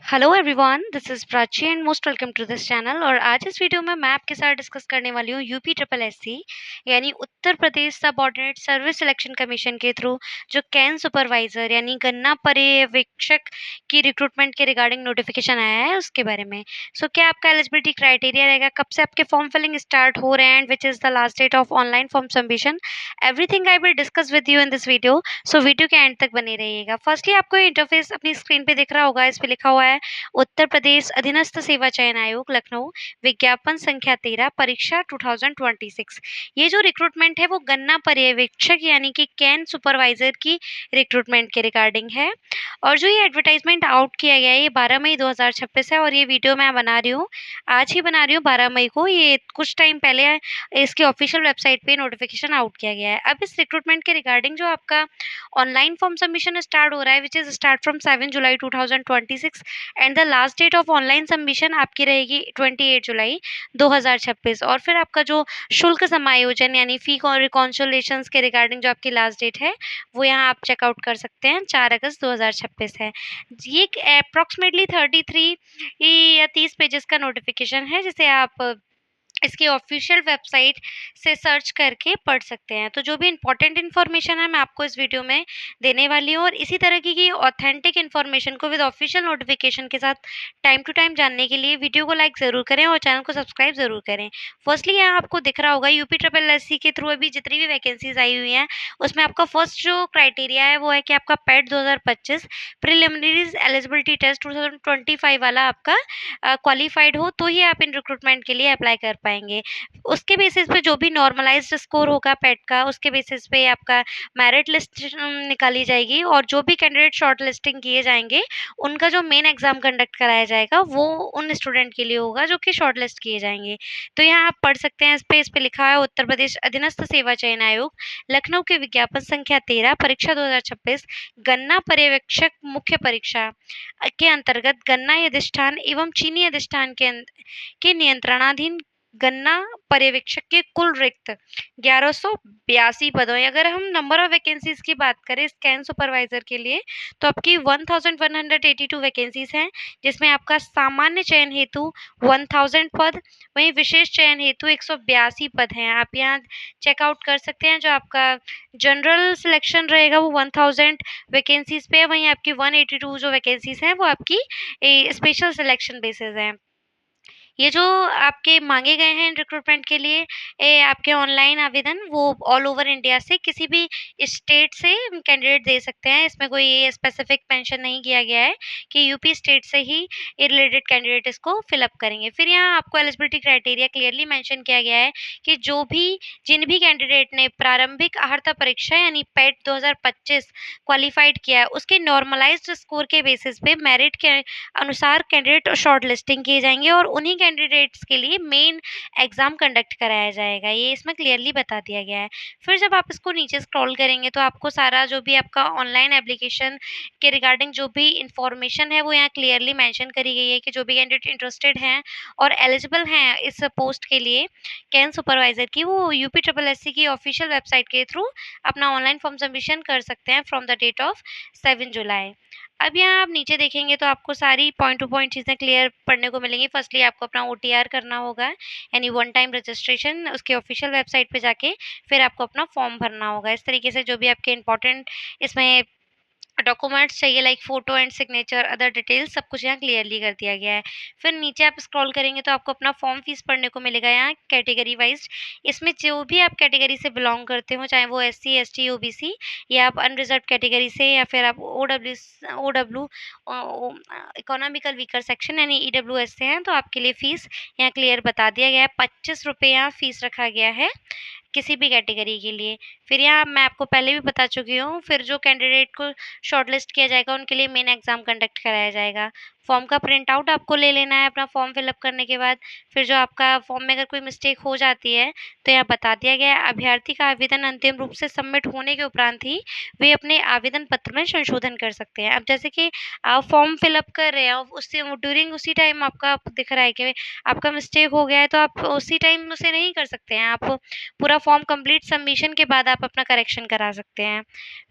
Hello everyone, this is Prachi and most welcome to this channel. और आज इस video में मैं आपके साथ डिस्कस करने वाली हूँ यूपी ट्रिपल एससी यानी Uttar Pradesh subordinate service selection commission के थ्रू जो कैन सुपरवाइज़र यानी गन्ना पर्यवेक्षक की रिक्रूटमेंट के रिगार्डिंग नोटिफिकेशन आया है उसके बारे में। क्या आपका एलिजिबिलिटी क्राइटेरिया रहेगा, कब से आपके फॉर्म फिलिंग स्टार्ट हो रहे हैं and which is the last date of online form submission, everything I will discuss with you in this video. Video के एंड तक बने रहिएगा। फर्स्टली आपको इंटरफेस अपनी स्क्रीन पे दिख रहा होगा, इस पे लिखा हुआ है उत्तर प्रदेश अधीनस्थ सेवा चयन आयोग लखनऊ, विज्ञापन संख्या 13, परीक्षा 2026। ये जो रिक्रूटमेंट है वो गन्ना पर्यवेक्षक यानी कि कैन सुपरवाइजर की रिक्रूटमेंट के रिगार्डिंग है। और जो ये एडवर्टाइजमेंट आउट किया गया है ये 12 मई 2026 है और ये वीडियो मैं बना रही हूँ, आज ही बना रही हूँ 12 मई को। ये कुछ टाइम पहले इसकी ऑफिशियल वेबसाइट पे नोटिफिकेशन आउट किया गया है। अब इस रिक्रूटमेंट के रिगार्डिंग जो आपका ऑनलाइन फॉर्म सबमिशन स्टार्ट हो रहा है, which is start from 7 July 2026 and the last date of online submission आपकी रहेगी 28 जुलाई 2026। और फिर आपका जो शुल्क समायोजन यानी फी रिकॉन्सुलेशन के रिगार्डिंग जो आपकी लास्ट डेट है वो यहाँ आप चेकआउट कर सकते हैं, 4 अगस्त 2026 है। ये अप्रॉक्सीमेटली 33 या 30 पेजेस का नोटिफिकेशन है जिसे आप इसकी ऑफिशियल वेबसाइट से सर्च करके पढ़ सकते हैं। तो जो भी इंपॉर्टेंट इन्फॉर्मेशन है मैं आपको इस वीडियो में देने वाली हूँ, और इसी तरह की ऑथेंटिक इन्फॉर्मेशन को विद ऑफिशियल नोटिफिकेशन के साथ टाइम टू टाइम जानने के लिए वीडियो को लाइक ज़रूर करें और चैनल को सब्सक्राइब ज़रूर करें। फर्स्टली यहाँ आपको दिख रहा होगा यूपी ट्रिपल एस सी के थ्रू अभी जितनी भी वैकेंसीज आई हुई हैं उसमें आपका फर्स्ट जो क्राइटेरिया है वो है कि आपका पैट 2025 प्रिलिमिनरीज एलिजिबिलिटी टेस्ट 2025 वाला आपका क्वालिफाइड हो तो ही आप इन रिक्रूटमेंट के लिए अप्लाई कर पाएंगे। उसके बेसिस पे जो भी नॉर्मलाइज्ड स्कोर होगा पेट का, उसके बेसिस पे आपका मेरिट लिस्ट निकाली जाएगी और जो भी कैंडिडेट शॉर्ट लिस्टिंग किए जाएंगे उनका जो मेन एग्जाम कंडक्ट कराया जाएगा वो उन स्टूडेंट के लिए होगा जो कि शॉर्ट लिस्ट किए जाएंगे। तो यहाँ आप पढ़ सकते हैं, इस पे लिखा है उत्तर प्रदेश अधीनस्थ सेवा चयन आयोग लखनऊ के विज्ञापन संख्या 13, परीक्षा 2026, गन्ना पर्यवेक्षक मुख्य परीक्षा के अंतर्गत गन्ना अधिष्ठान एवं चीनी अधिष्ठान के नियंत्रणाधीन गन्ना पर्यवेक्षक के कुल रिक्त 1182 पदों। अगर हम नंबर ऑफ वैकेंसीज की बात करें स्कैन सुपरवाइजर के लिए तो आपकी 1182 वैकेंसीज हैं, जिसमें आपका सामान्य चयन हेतु 1000 पद, वहीं विशेष चयन हेतु 182 पद हैं। आप यहाँ चेकआउट कर सकते हैं। जो आपका जनरल सिलेक्शन रहेगा वो 1000 वैकेंसीज पे है, वहीं आपकी 182 जो वैकेंसीज हैं वो आपकी स्पेशल सिलेक्शन बेसिस हैं। ये जो आपके मांगे गए हैं रिक्रूटमेंट के लिए आपके ऑनलाइन आवेदन वो ऑल ओवर इंडिया से किसी भी स्टेट से कैंडिडेट दे सकते हैं। इसमें कोई ये स्पेसिफिक मेंशन नहीं किया गया है कि यूपी स्टेट से ही ये रिलेटेड कैंडिडेट इसको फिलअप करेंगे। फिर यहाँ आपको एलिजिबिलिटी क्राइटेरिया क्लियरली मेंशन किया गया है कि जिन भी कैंडिडेट ने प्रारंभिक अहर्ता परीक्षा यानी पेट 2025 क्वालिफाइड किया है उसके नॉर्मलाइज्ड स्कोर के बेसिस पे मेरिट के अनुसार कैंडिडेट शॉर्ट लिस्टिंग किए जाएंगे और उन्हीं कैंडिडेट्स के लिए मेन एग्जाम कंडक्ट कराया जाएगा। ये इसमें क्लियरली बता दिया गया है। फिर जब आप इसको नीचे स्क्रॉल करेंगे तो आपको सारा जो भी आपका ऑनलाइन एप्लीकेशन के रिगार्डिंग जो भी इंफॉर्मेशन है वो यहाँ क्लियरली मेंशन करी गई है कि जो भी कैंडिडेट इंटरेस्टेड हैं और एलिजिबल हैं इस पोस्ट के लिए कैन सुपरवाइजर की, वो यूपी ट्रिपल एस सी की ऑफिशियल वेबसाइट के थ्रू अपना ऑनलाइन फॉर्म सबमिशन कर सकते हैं फ्रॉम द डेट ऑफ 7 जुलाई। अब यहाँ आप नीचे देखेंगे तो आपको सारी पॉइंट टू पॉइंट चीज़ें क्लियर पढ़ने को मिलेंगी। फर्स्टली आपको अपना OTR करना होगा यानी वन टाइम रजिस्ट्रेशन, उसके ऑफिशियल वेबसाइट पे जाके फिर आपको अपना फॉर्म भरना होगा। इस तरीके से जो भी आपके इंपॉर्टेंट इसमें डॉक्यूमेंट्स चाहिए like photo and signature other details सब कुछ यहाँ क्लियरली कर दिया गया है। फिर नीचे आप स्क्रॉल करेंगे तो आपको अपना फॉर्म फीस पढ़ने को मिलेगा यहाँ कैटेगरी वाइज। इसमें जो भी आप कैटेगरी से बिलोंग करते हो, चाहे वो SC ST OBC या आप अनरिजर्व कैटेगरी से या फिर आप OW इकोनॉमिकल वीकर सेक्शन यानी EWS से हैं, तो आपके लिए फ़ीस यहाँ क्लियर बता दिया गया है। 25 रुपये यहाँ फ़ीस रखा गया है किसी भी कैटेगरी के लिए। फिर यहाँ मैं आपको पहले भी बता चुकी हूँ, फिर जो कैंडिडेट को शॉर्टलिस्ट किया जाएगा उनके लिए मेन एग्ज़ाम कंडक्ट कराया जाएगा। फॉर्म का प्रिंट आउट आपको ले लेना है अपना फॉर्म फिलअप करने के बाद। फिर जो आपका फॉर्म में अगर कोई मिस्टेक हो जाती है तो यहाँ बता दिया गया है अभ्यर्थी का आवेदन अंतिम रूप से सबमिट होने के उपरांत ही वे अपने आवेदन पत्र में संशोधन कर सकते हैं। अब जैसे कि आप फॉर्म फिलअप कर रहे हैं उससे ड्यूरिंग उसी टाइम आपका दिख रहा है कि आपका मिस्टेक हो गया है तो आप उसी टाइम उसे नहीं कर सकते हैं। आप पूरा फॉर्म कंप्लीट सबमिशन के बाद आप अपना करेक्शन करा सकते हैं।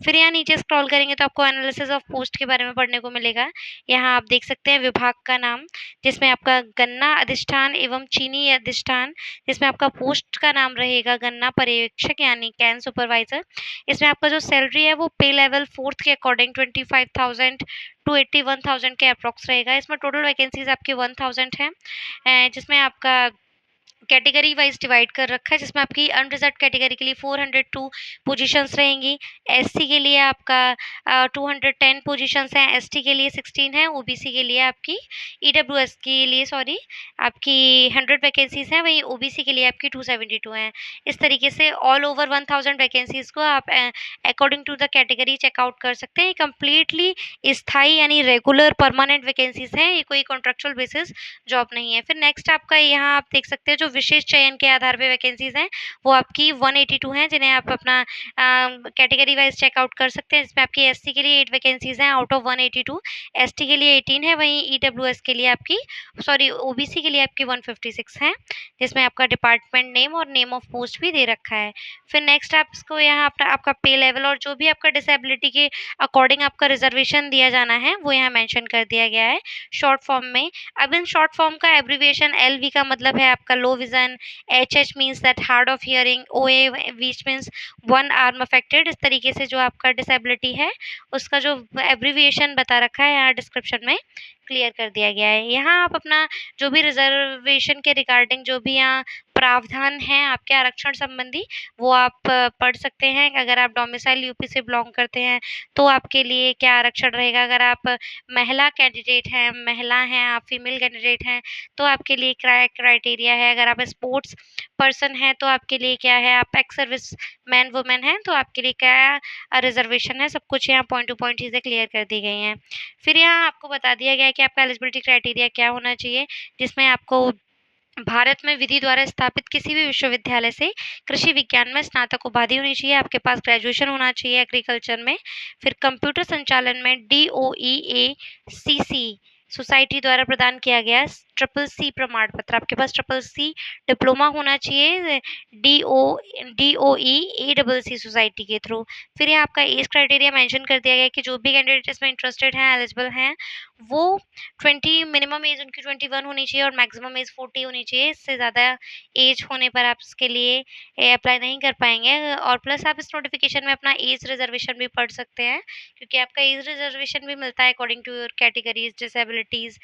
फिर यहाँ नीचे स्क्रॉल करेंगे तो आपको एनालिसिस ऑफ पोस्ट के बारे में पढ़ने को मिलेगा। यहाँ आप देख सकते सकते हैं विभाग का नाम, जिसमें आपका गन्ना अधिष्ठान एवं चीनी अधिष्ठान, जिसमें आपका पोस्ट का नाम रहेगा गन्ना पर्यवेक्षक यानी कैन सुपरवाइज़र। इसमें आपका जो सैलरी है वो पे लेवल 4th के अकॉर्डिंग 25,000 टू 81,000 के अप्रॉक्स रहेगा। इसमें टोटल वैकेंसीज़ आपकी 1000 हैं, जिसमें आपका कैटेगरी वाइज डिवाइड कर रखा है, जिसमें आपकी अनरिजर्व कैटेगरी के लिए 402 पोजीशंस रहेंगी, एससी के लिए आपका 210 पोजीशंस हैं, एसटी के लिए 16 है, ओबीसी के लिए आपकी ईडब्ल्यूएस के लिए आपकी 100 वैकेंसीज हैं, वहीं ओबीसी के लिए आपकी 272 हैं। इस तरीके से ऑल ओवर 1000 वैकेंसीज को आप according to the category check out कर सकते हैं। कंप्लीटली स्थायी यानी रेगुलर परमानेंट वैकेंसीज हैं, ये कोई कॉन्ट्रेक्चुअल बेसिस जॉब नहीं है। फिर नेक्स्ट आपका यहाँ आप देख सकते हैं जो विशेष चयन के आधार पे वैकेंसीज हैं वो आपकी 182 हैं, जिन्हें आप अपना कैटेगरी वाइज चेकआउट कर सकते हैं। इसमें आपकी एससी के लिए 8 वैकेंसीज हैं आउट ऑफ 182, एसटी के लिए 18 है, वहीं ईडब्ल्यूएस के लिए आपकी ओबीसी के लिए आपकी 156 हैं, जिसमें आपका डिपार्टमेंट नेम और नेम ऑफ पोस्ट भी दे रखा है। फिर नेक्स्ट आपको यहाँ आपका पे लेवल और जो भी आपका डिसेबिलिटी के अकॉर्डिंग आपका रिजर्वेशन दिया जाना है वो यहाँ मेंशन कर दिया गया है शॉर्ट फॉर्म में। अब इन शॉर्ट फॉर्म का एब्रीविएशन एलवी का मतलब है आपका low vision, HH means that hard of hearing, OA which means one arm affected. इस तरीके से जो आपका डिसेबिलिटी है उसका जो एब्रीविएशन बता रखा है यहाँ डिस्क्रिप्शन में क्लियर कर दिया गया है। यहाँ आप अपना जो भी रिजर्वेशन के रिगार्डिंग जो भी यहाँ प्रावधान हैं आपके आरक्षण संबंधी वो आप पढ़ सकते हैं। अगर आप डोमिसाइल यूपी से बिलोंग करते हैं तो आपके लिए क्या आरक्षण रहेगा। अगर आप महिला कैंडिडेट हैं, महिला हैं, आप फीमेल कैंडिडेट हैं तो आपके लिए क्राइटेरिया है। अगर आप स्पोर्ट्स पर्सन हैं तो आपके लिए क्या है, आप एक्स सर्विस मैन वुमेन हैं तो आपके लिए क्या रिजर्वेशन है। सब कुछ यहाँ पॉइंट टू पॉइंट चीज़ें क्लियर कर दी गई हैं। फिर यहाँ आपको बता दिया गया है कि आपका एलिजिबिलिटी क्राइटेरिया क्या होना चाहिए, जिसमें आपको भारत में विधि द्वारा स्थापित किसी भी विश्वविद्यालय से कृषि विज्ञान में स्नातक उपाधि होनी चाहिए, आपके पास ग्रेजुएशन होना चाहिए एग्रीकल्चर में। फिर कंप्यूटर संचालन में DOEACC सोसाइटी द्वारा प्रदान किया गया CCC प्रमाण पत्र, आपके पास CCC डिप्लोमा होना चाहिए DOEACC सोसाइटी के थ्रू। फिर यहाँ आपका एज क्राइटेरिया मेंशन कर दिया गया है कि जो भी कैंडिडेट इसमें इंटरेस्टेड हैं, एलिजिबल हैं, वो 20 मिनिमम एज उनकी 21 होनी चाहिए और मैक्सिमम एज 40 होनी चाहिए। इससे ज़्यादा एज होने पर आप इसके लिए अप्लाई नहीं कर पाएंगे। और प्लस आप इस नोटिफिकेशन में अपना एज रिजर्वेशन भी पढ़ सकते हैं, क्योंकि आपका एज रिजर्वेशन भी मिलता है according to your categories disabilities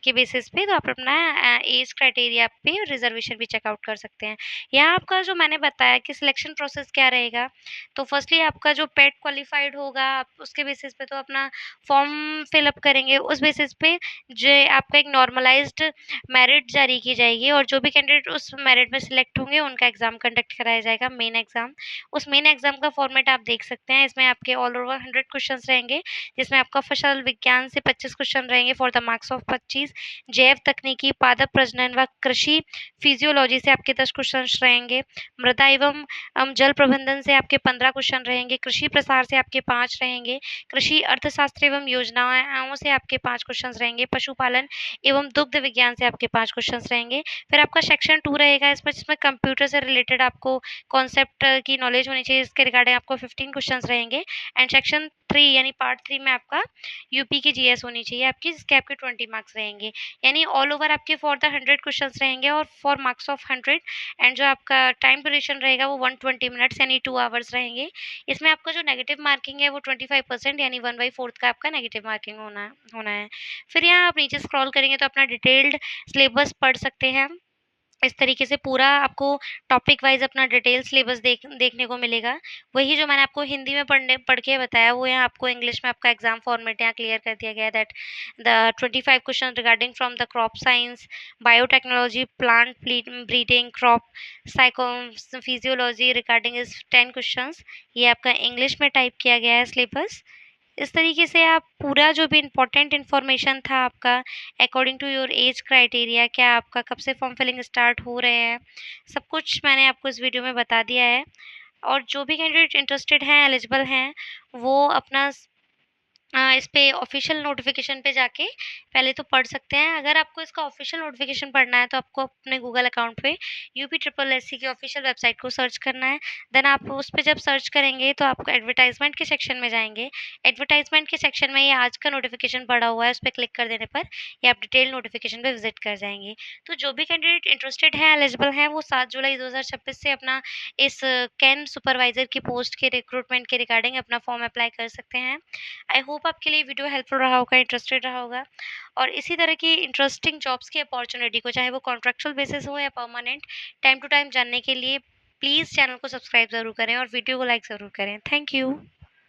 के बेसिस पे। तो आप अपना एज क्राइटेरिया पे रिजर्वेशन भी चेकआउट कर सकते हैं। यहाँ आपका जो मैंने बताया कि सिलेक्शन प्रोसेस क्या रहेगा, तो फर्स्टली आपका जो पेट क्वालिफाइड होगा आप उसके बेसिस पे तो अपना फॉर्म फिलअप करेंगे। उस बेसिस पे जो आपका एक नॉर्मलाइज्ड मेरिट जारी की जाएगी और जो भी कैंडिडेट उस मेरिट में सिलेक्ट होंगे उनका एग्ज़ाम कंडक्ट कराया जाएगा, मेन एग्ज़ाम। उस मेन एग्ज़ाम का फॉर्मेट आप देख सकते हैं। इसमें आपके ऑल ओवर 100 क्वेश्चंस रहेंगे, जिसमें आपका फसल विज्ञान से 25 क्वेश्चन रहेंगे फॉर द मार्क्स ऑफ 25, जैव तकनीकी, पादप प्रजनन व कृषि फिजियोलॉजी से आपके 10 क्वेश्चन रहेंगे, मृदा एवं जल प्रबंधन से आपके 15 क्वेश्चन रहेंगे, कृषि प्रसार से आपके 5 रहेंगे, कृषि अर्थशास्त्र एवं योजनाओं से आपके 5 क्वेश्चंस रहेंगे, पशुपालन एवं दुग्ध विज्ञान से आपके 5 क्वेश्चंस रहेंगे। फिर आपका सेक्शन 2 रहेगा इसमें, जिसमें कंप्यूटर से रिलेटेड आपको कॉन्सेप्ट की नॉलेज होनी चाहिए, इसके रिगार्डिंग आपको 15 क्वेश्चंस रहेंगे। एंड सेक्शन 3 यानी पार्ट 3 में आपका यूपी की जीएस होनी चाहिए आपकी, जिसके आपके 20 मार्क्स रहेंगे। यानी ऑल ओवर आपके फॉर द 100 क्वेश्चंस रहेंगे और फॉर मार्क्स ऑफ 100। एंड जो आपका टाइम ड्यूरेशन रहेगा वो 120 मिनट्स यानी 2 आवर्स रहेंगे। इसमें आपका जो नेगेटिव मार्किंग है वो 25% यानी 1/4 का आपका नेगेटिव मार्किंग होना है। फिर यहाँ आप नीचे स्क्रॉल करेंगे तो अपना डिटेल्ड सिलेबस पढ़ सकते हैं। इस तरीके से पूरा आपको टॉपिक वाइज अपना डिटेल सिलेबस देखने को मिलेगा। वही जो मैंने आपको हिंदी में पढ़ के बताया वो यहाँ आपको इंग्लिश में आपका एग्जाम फॉर्मेट यहाँ क्लियर कर दिया गया है, that the 25 question regarding from the crop science, biotechnology, plant breeding, crop psycho physiology regarding इस 10 क्वेश्चंस, ये आपका इंग्लिश में टाइप किया गया है सिलेबस। इस तरीके से आप पूरा जो भी इम्पोर्टेंट इन्फॉर्मेशन था आपका according to your age criteria, क्या आपका कब से फॉर्म फिलिंग स्टार्ट हो रहे हैं, सब कुछ मैंने आपको इस वीडियो में बता दिया है। और जो भी कैंडिडेट इंटरेस्टेड हैं, एलिजिबल हैं, वो अपना इस पे ऑफ़िशियल नोटिफ़िकेशन पे जाके पहले तो पढ़ सकते हैं। अगर आपको इसका ऑफ़िशियल नोटिफ़िकेशन पढ़ना है तो आपको अपने गूगल अकाउंट पे यूपी ट्रिपल एससी की ऑफ़िशियल वेबसाइट को सर्च करना है। देन आप उस पे जब सर्च करेंगे तो आपको एडवर्टाइज़मेंट के सेक्शन में जाएँगे। एडवर्टाइज़मेंट के सेक्शन में ये आज का नोटिफ़िकेशन पड़ा हुआ है, उस पे क्लिक कर देने पर ये आप डिटेल नोटिफ़िकेशन पे विज़िट कर जाएँगे। तो जो भी कैंडिडेट इंटरेस्टेड हैं, एलिजिबल हैं, वो 7 जुलाई 2026 से अपना इस कैन सुपरवाइज़र की पोस्ट के रिक्रूटमेंट के रिगार्डिंग अपना फॉर्म अप्लाई कर सकते हैं। आई होप आपके लिए वीडियो हेल्पफुल रहा होगा, इंटरेस्टेड रहा होगा और इसी तरह की इंटरेस्टिंग जॉब्स की अपॉर्च्युनिटी को चाहे वो कॉन्ट्रैक्चुअल बेसिस हो या परमानेंट टाइम टू टाइम जानने के लिए प्लीज़ चैनल को सब्सक्राइब ज़रूर करें और वीडियो को लाइक ज़रूर करें। Thank you.